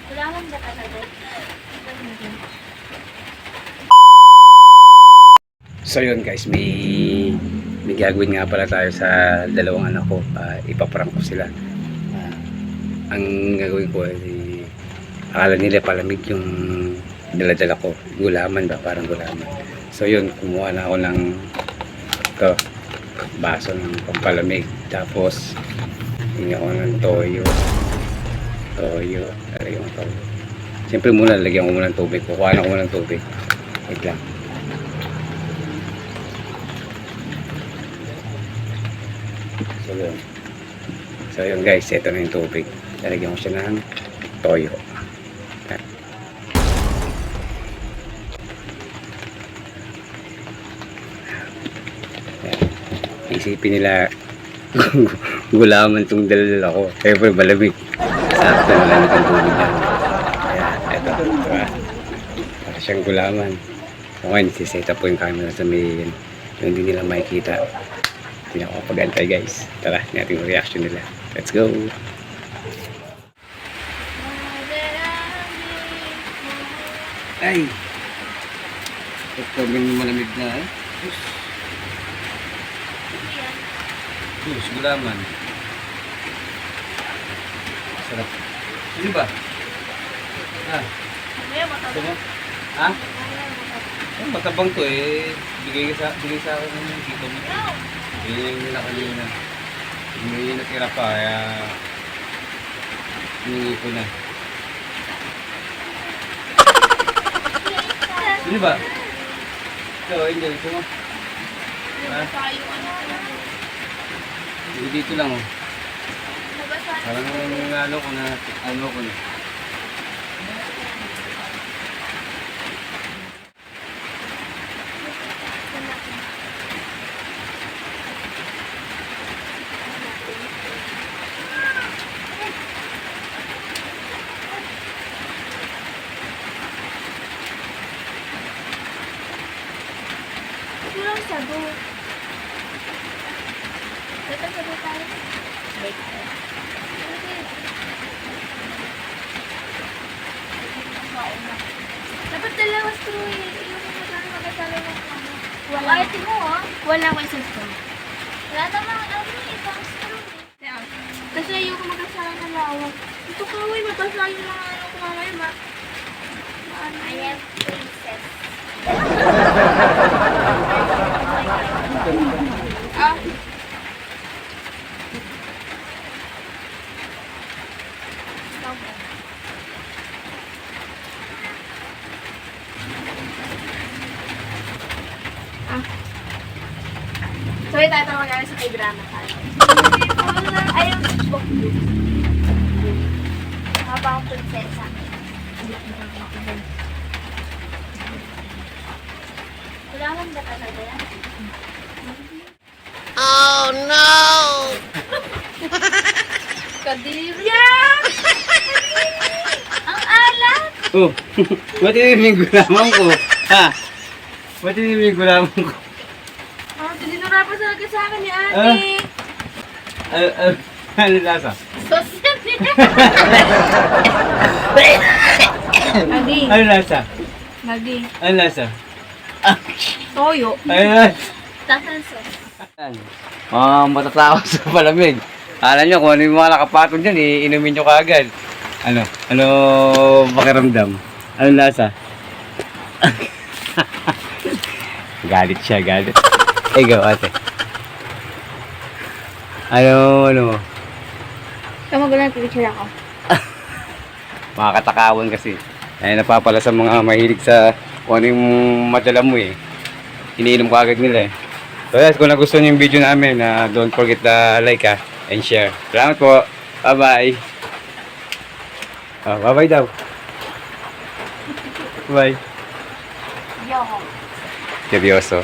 Wala akong data sa doon. So yun guys, may gagawin nga pala tayo sa dalawang anak ko. Ipaprank ko sila. Ang gagawin ko ay akala nila palamig yung dala-dala ko. Gulaman ba? Parang gulaman. So yun, kumuha na ako ng ito, baso ng pampalamig. Tapos hingi ako ng toyo. Lalagyan ko toyo. Siyempre muna lalagyan ko muna ng tubig. Kukuha na ko muna ng tubig. Wait lang. So yun guys, ito na yung tubig. Lalagyan ko siya ng toyo. Isipin nila gulaman itong dalala ko. Siyempre malamig. Sakto malamig ang tubig na. Ito. Diba? Para siyang gulaman. So ngayon, siset up po yung camera sa may hindi nila makikita. Hindi na ako pag-antay guys. Tara, natin yung reaction nila. Let's go! Ay! Ito, may malamig na eh. Gulaman. Sarap. Sino ba? Sino? Ha? Matabang to eh. Bigay sa akin ng dito mo. Yung nila kanina. Hindi natira pa, kaya hiningi ko na. Sino ba? Ito, Angel, ito mo. Hindi dito lang oh. Parang ano ko na. Kulang sago. Datang sago tayo. Baik. Dapat dalawa straw eh. Yung magkasala ng ano. Wala. Ay, tingin mo ah. Wala ko isang straw. Wala namang ibang straw eh. Kasi ayoko magkasala ng lawak. Ito kaway, mabasa yung mga ano ko mamaya ma. I am princess. Sorry tayo mag-ano sa kay drama tayo. Ayaw book. Habang prinsesa. Wala lang ba talaga yan? Oh no! Kadiri! Yeah! Ang alat! Oh, ba't yung gulaman ko? Ha? Ba't yung gulaman ko? Dinurapa talaga sa akin ni ate. Ano lasa? Sosyal niya. Nagi. Ano lasa? Nagi. Ano lasa? Toyo. Ano lasa? Tasan sos. Matatawa sa palamig. Alam nyo kung ano yung mga nakapatong dyan, iinumin nyo kaagad. Ano pakiramdam? Ano lasa? Galit siya, galit. Ikaw, ate. Ano mo? Kamagulan, picture ako. Mga katakawan kasi. Ay napapala sa mga mahilig sa kung ano yung madala mo eh. Iniinom ko agad nila eh. So guys, kung nagustuhan niyo yung video namin, don't forget to like and share. Salamat po. Bye-bye. Bye-bye daw. Bye. Yo. Seryoso.